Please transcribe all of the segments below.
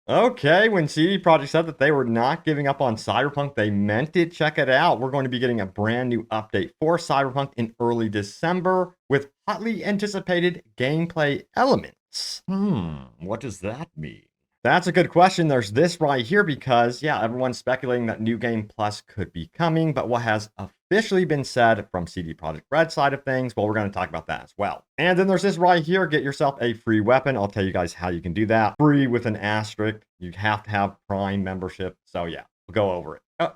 Okay, when CD Projekt said that they were not giving up on Cyberpunk, they meant it. Check it out. We're going to be getting a brand new update for Cyberpunk in early December with hotly anticipated gameplay elements. What does that mean? That's a good question. There's this right here because, yeah, everyone's speculating that New Game Plus could be coming, but what has officially been said from CD Projekt Red side of things, well, we're going to talk about that as well. And then there's this right here. Get yourself a free weapon. I'll tell you guys how you can do that. Free with an asterisk. You have to have Prime membership. So, yeah, we'll go over it. Oh,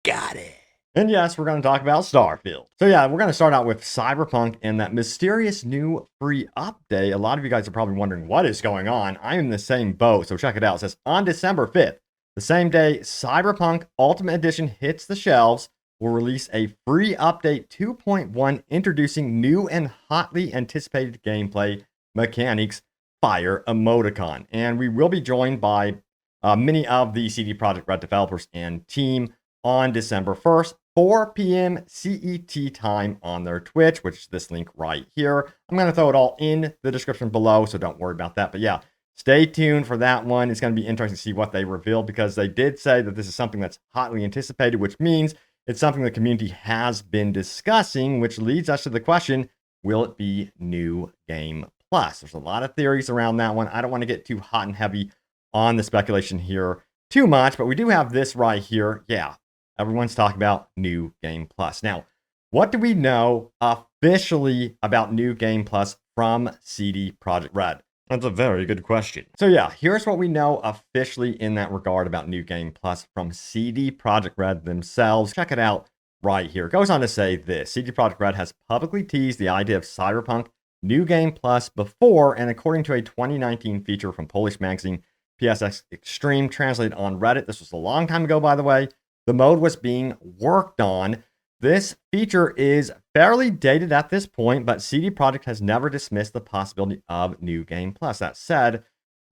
got it. And yes, we're going to talk about Starfield. So yeah, we're going to start out with Cyberpunk and that mysterious new free update. A lot of you guys are probably wondering what is going on. I'm in the same boat, so check it out. It says on December 5th, the same day Cyberpunk Ultimate Edition hits the shelves, we'll release a free update 2.1 introducing new and hotly anticipated gameplay mechanics, Fire Emoticon. And we will be joined by many of the CD Projekt Red developers and team on December 1st, 4 p.m. CET time on their Twitch, which is this link right here. I'm going to throw it all in the description below, so don't worry about that. But yeah, stay tuned for that one. It's going to be interesting to see what they reveal because they did say that this is something that's hotly anticipated, which means it's something the community has been discussing, which leads us to the question, will it be New Game Plus? There's a lot of theories around that one. I don't want to get too hot and heavy on the speculation here too much, but we do have this right here. Yeah, everyone's talking about New Game Plus. Now, what do we know officially about New Game Plus from CD Projekt Red? That's a very good question. So yeah, here's what we know officially in that regard about New Game Plus from CD Projekt Red themselves. Check it out right here. It goes on to say this. CD Projekt Red has publicly teased the idea of Cyberpunk New Game Plus before, and according to a 2019 feature from Polish magazine PSX Extreme translated on Reddit, this was a long time ago, by the way, the mode was being worked on. This feature is fairly dated at this point, but CD Projekt has never dismissed the possibility of New Game Plus. That said,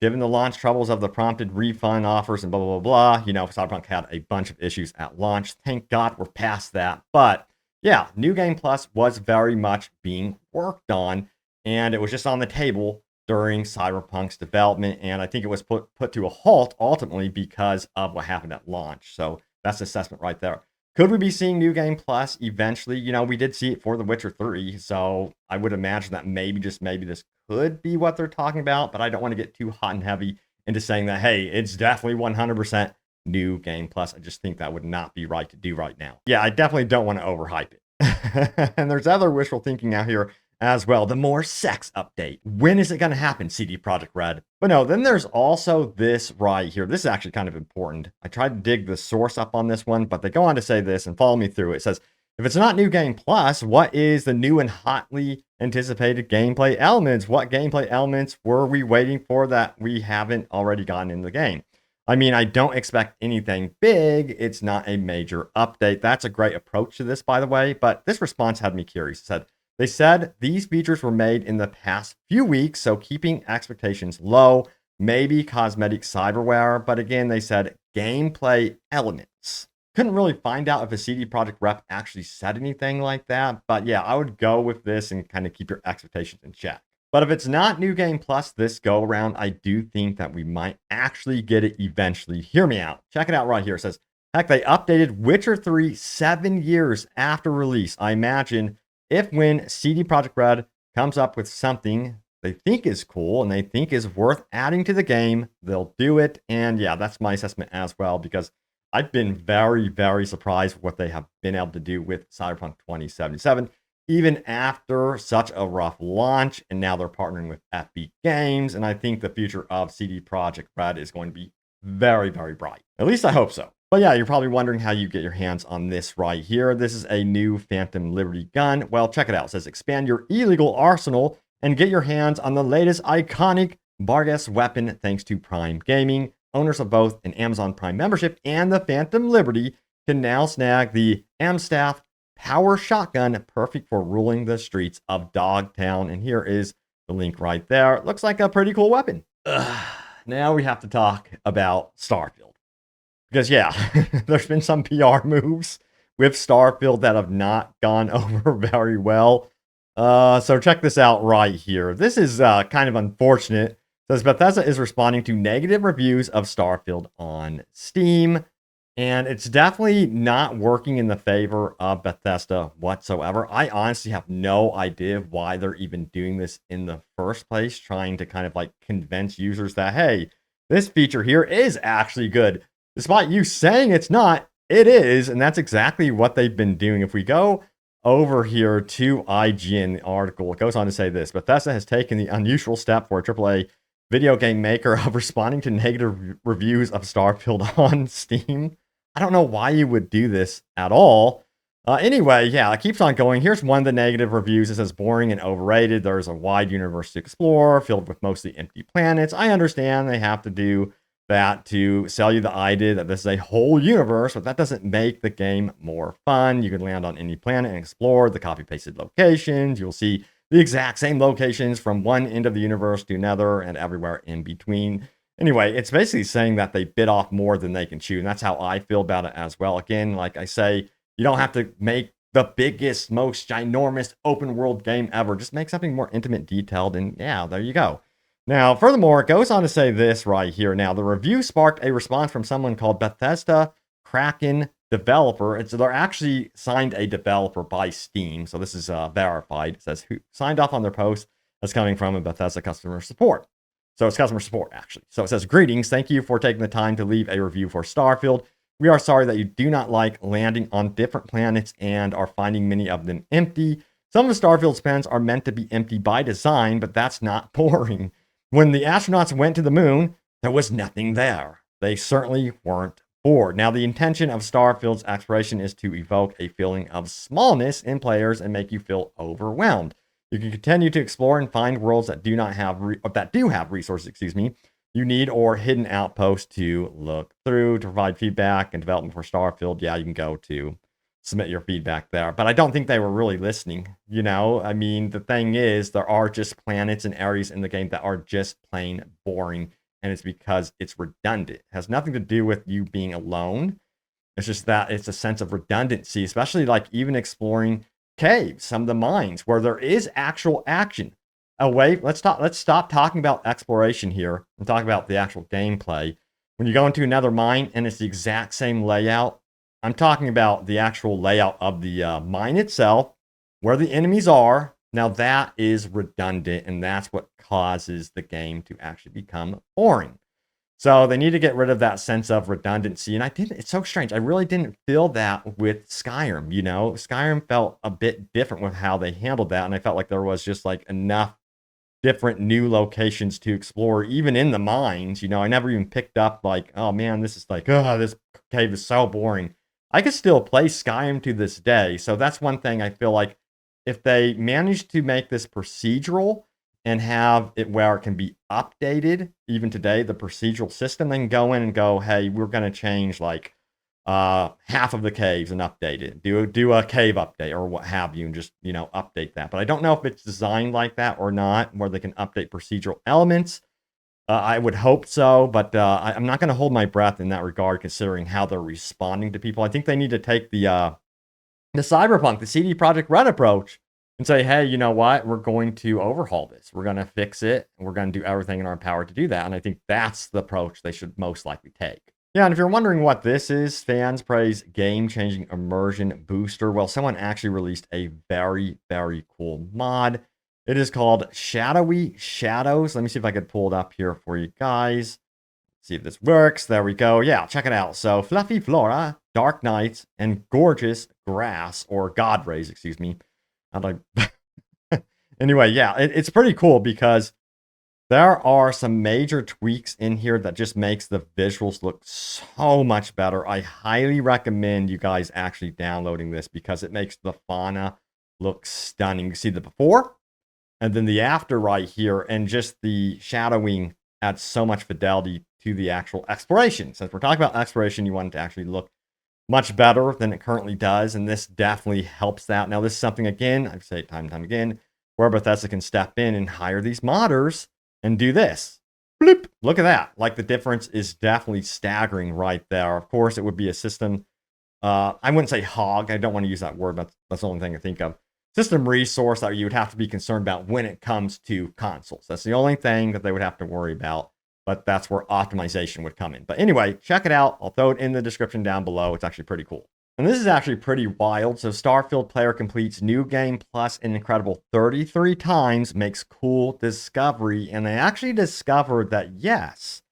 given the launch troubles of the prompted refund offers and blah, blah, blah, blah, you know, Cyberpunk had a bunch of issues at launch. Thank God we're past that. But yeah, New Game Plus was very much being worked on, and it was just on the table during Cyberpunk's development. And I think it was put to a halt ultimately because of what happened at launch. So that's the assessment right there. Could we be seeing New Game Plus eventually? You know, we did see it for The Witcher 3, so I would imagine that maybe, just maybe, this could be what they're talking about, but I don't want to get too hot and heavy into saying that, hey, it's definitely 100% New Game Plus. I just think that would not be right to do right now. Yeah, I definitely don't want to overhype it. And there's other wishful thinking out here as well. The more sex update. When is it going to happen, CD Projekt Red? But no, then there's also this right here. This is actually kind of important. I tried to dig the source up on this one, but they go on to say this and follow me through. It says, if it's not New Game Plus, what is the new and hotly anticipated gameplay elements? What gameplay elements were we waiting for that we haven't already gotten in the game? I mean, I don't expect anything big. It's not a major update. That's a great approach to this, by the way. But this response had me curious. It said, they said these features were made in the past few weeks, so keeping expectations low, maybe cosmetic cyberware, but again, they said gameplay elements. Couldn't really find out if a CD Projekt rep actually said anything like that, but yeah, I would go with this and kind of keep your expectations in check. But if it's not New Game Plus this go around, I do think that we might actually get it eventually. Hear me out. Check it out right here. It says, heck, they updated Witcher 3 7 years after release. I imagine if when CD Projekt Red comes up with something they think is cool and they think is worth adding to the game, they'll do it. And yeah, that's my assessment as well, because I've been very, very surprised with what they have been able to do with Cyberpunk 2077, even after such a rough launch. And now they're partnering with FB Games. And I think the future of CD Projekt Red is going to be very, very bright. At least I hope so. But yeah, you're probably wondering how you get your hands on this right here. This is a new Phantom Liberty gun. Well, check it out. It says expand your illegal arsenal and get your hands on the latest iconic Bargas weapon thanks to Prime Gaming. Owners of both an Amazon Prime membership and the Phantom Liberty can now snag the Amstaff Power Shotgun, perfect for ruling the streets of Dogtown. And here is the link right there. It looks like a pretty cool weapon. Now we have to talk about Starfield. Because, yeah, there's been some PR moves with Starfield that have not gone over very well. So check this out right here. This is kind of unfortunate Says Bethesda is responding to negative reviews of Starfield on Steam. And it's definitely not working in the favor of Bethesda whatsoever. I honestly have no idea why they're even doing this in the first place, trying to kind of like convince users that, hey, this feature here is actually good. Despite you saying it's not, it is. And that's exactly what they've been doing. If we go over here to IGN, the article, it goes on to say this: Bethesda has taken the unusual step for a AAA video game maker of responding to negative reviews of Starfield on Steam. I don't know why you would do this at all. Anyway, yeah, it keeps on going. Here's one of the negative reviews. It says boring and overrated. There's a wide universe to explore, filled with mostly empty planets. I understand they have to do that to sell you the idea that this is a whole universe, but that doesn't make the game more fun. You can land on any planet and explore the copy-pasted locations. You'll see the exact same locations from one end of the universe to another and everywhere in between. Anyway, it's basically saying that they bit off more than they can chew, and that's how I feel about it as well. Again, like I say, you don't have to make the biggest, most ginormous open world game ever. Just make something more intimate, detailed, and yeah, there you go. Now, furthermore, it goes on to say this right here. Now, the review sparked a response from someone called Bethesda Kraken Developer. They're actually signed a developer by Steam, so this is verified. It says who signed off on their post as coming from a Bethesda customer support. So it's customer support, actually. So it says, greetings. Thank you for taking the time to leave a review for Starfield. We are sorry that you do not like landing on different planets and are finding many of them empty. Some of Starfield's planets are meant to be empty by design, but that's not boring. When the astronauts went to the moon, there was nothing there. They certainly weren't bored. Now, the intention of Starfield's exploration is to evoke a feeling of smallness in players and make you feel overwhelmed. You can continue to explore and find worlds that do have resources, you need or hidden outposts to look through. To provide feedback and development for Starfield, yeah, you can go to submit your feedback there. But I don't think they were really listening. I mean, the thing is, there are just planets and areas in the game that are just plain boring, and it's because it's redundant. It has nothing to do with you being alone. It's just that it's a sense of redundancy, especially like even exploring caves, some of the mines where there is actual action. Let's stop talking about exploration here and talk about the actual gameplay. When you go into another mine and it's the exact same layout, I'm talking about the actual layout of the mine itself, where the enemies are. Now that is redundant, and that's what causes the game to actually become boring. So they need to get rid of that sense of redundancy. And it's so strange. I really didn't feel that with Skyrim, Skyrim felt a bit different with how they handled that. And I felt like there was just like enough different new locations to explore, even in the mines. I never even picked up like, oh man, this is like, oh, this cave is so boring. I could still play Skyrim to this day. So that's one thing I feel like if they manage to make this procedural and have it where it can be updated even today, the procedural system, then go in and go, hey, we're going to change like half of the caves and update it. Do a cave update or what have you, and just update that. But I don't know if it's designed like that or not, where they can update procedural elements. I would hope so, but I'm not going to hold my breath in that regard, considering how they're responding to people. I think they need to take the Cyberpunk, the CD Projekt Red approach, and say, hey, you know what? We're going to overhaul this. We're going to fix it. And we're going to do everything in our power to do that. And I think that's the approach they should most likely take. Yeah, and if you're wondering what this is, fans praise game-changing immersion booster. Well, someone actually released a very, very cool mod. It is called Shadowy Shadows. Let me see if I could pull it up here for you guys. See if this works. There we go. Yeah, check it out. So, fluffy flora, dark nights, and gorgeous grass, or god rays, Anyway, yeah, it's pretty cool because there are some major tweaks in here that just makes the visuals look so much better. I highly recommend you guys actually downloading this because it makes the fauna look stunning. You see the before and then the after right here, and just the shadowing adds so much fidelity to the actual exploration. Since we're talking about exploration, you want it to actually look much better than it currently does, and this definitely helps that. Now, this is something, again, I've said it time and time again, where Bethesda can step in and hire these modders and do this. Bloop. Look at that. Like, the difference is definitely staggering right there. Of course, it would be a system. I wouldn't say hog. I don't want to use that word, but that's the only thing I think of. system resource that you would have to be concerned about when it comes to consoles. That's the only thing that they would have to worry about, but that's where optimization would come in. But anyway, check it out. I'll throw it in the description down below. It's actually pretty cool. And this is actually pretty wild. So Starfield player completes New Game Plus an incredible 33 times, makes cool discovery, and they actually discovered that, yes,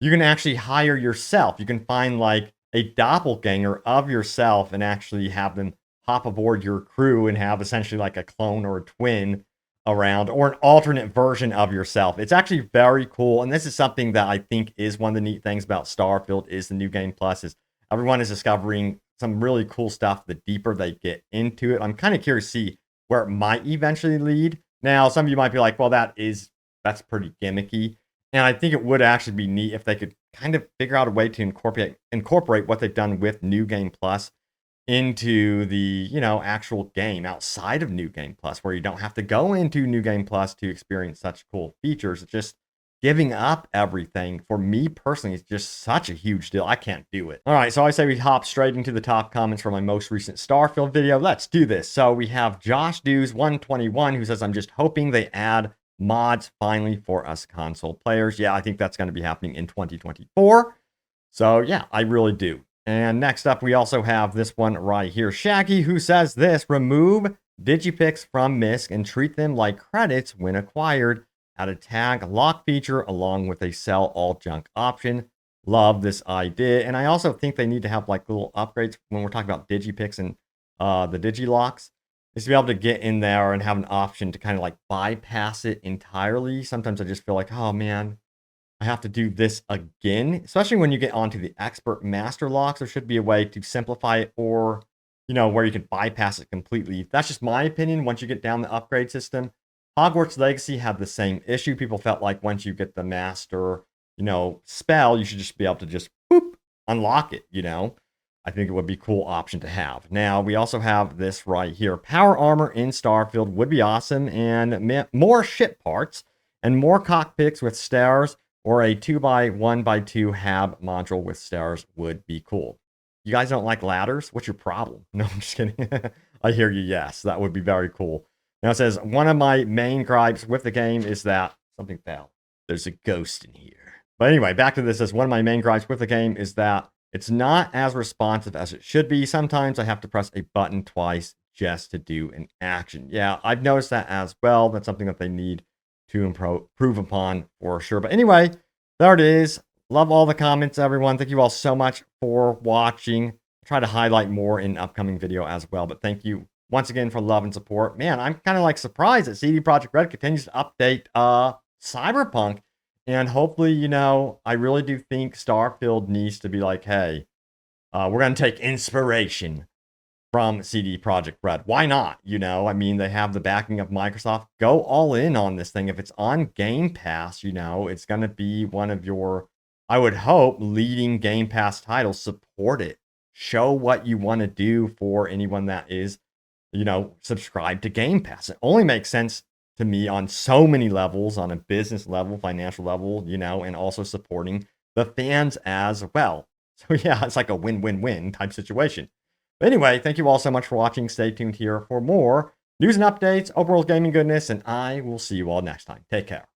you can actually hire yourself. You can find like a doppelganger of yourself and actually have them hop aboard your crew and have essentially like a clone or a twin around, or an alternate version of yourself. It's actually very cool. And this is something that I think is one of the neat things about Starfield is the New Game Plus is everyone is discovering some really cool stuff the deeper they get into it. I'm kind of curious to see where it might eventually lead. Now, some of you might be like, well, that's pretty gimmicky. And I think it would actually be neat if they could kind of figure out a way to incorporate what they've done with New Game Plus into the, actual game outside of New Game Plus, where you don't have to go into New Game Plus to experience such cool features. It's just giving up everything, for me personally, is just such a huge deal. I can't do it. All right, so I say we hop straight into the top comments from my most recent Starfield video. Let's do this. So we have Josh Dews 121 who says, I'm just hoping they add mods finally for us console players. Yeah, I think that's going to be happening in 2024. So yeah, I really do. And next up, we also have this one right here. Shaggy, who says this: remove Digipicks from MISC and treat them like credits when acquired. Add a tag lock feature along with a sell all junk option. Love this idea. And I also think they need to have like little upgrades when we're talking about Digipicks and the Digilocks, is to be able to get in there and have an option to kind of like bypass it entirely. Sometimes I just feel like, oh man, I have to do this again, especially when you get onto the expert master locks. There should be a way to simplify it, or, where you can bypass it completely. That's just my opinion. Once you get down the upgrade system, Hogwarts Legacy had the same issue. People felt like once you get the master, spell, you should just be able to just boop, unlock it, I think it would be a cool option to have. Now, we also have this right here. Power armor in Starfield would be awesome, and more ship parts and more cockpits with stairs, or a 2x1x2 hab module with stairs would be cool. You guys don't like ladders? What's your problem? No, I'm just kidding. I hear you. Yes, that would be very cool. Now it says, one of my main gripes with the game is that something fell. There's a ghost in here. But anyway, back to this. As one of my main gripes with the game is that it's not as responsive as it should be. Sometimes I have to press a button twice just to do an action. Yeah, I've noticed that as well. That's something that they need to improve upon for sure. But anyway, there it is. Love all the comments, everyone. Thank you all so much for watching. I'll try to highlight more in an upcoming video as well. But thank you once again for love and support. Man, I'm kind of like surprised that CD Projekt Red continues to update Cyberpunk. And hopefully, I really do think Starfield needs to be like, hey, we're going to take inspiration from CD Projekt Red. Why not? I mean, they have the backing of Microsoft. Go all in on this thing. If it's on Game Pass, it's going to be one of your, I would hope, leading Game Pass titles. Support it. Show what you want to do for anyone that is, subscribe to Game Pass. It only makes sense to me on so many levels, on a business level, financial level, and also supporting the fans as well. So yeah, it's like a win-win-win type situation. But anyway, thank you all so much for watching. Stay tuned here for more news and updates, overall gaming goodness, and I will see you all next time. Take care.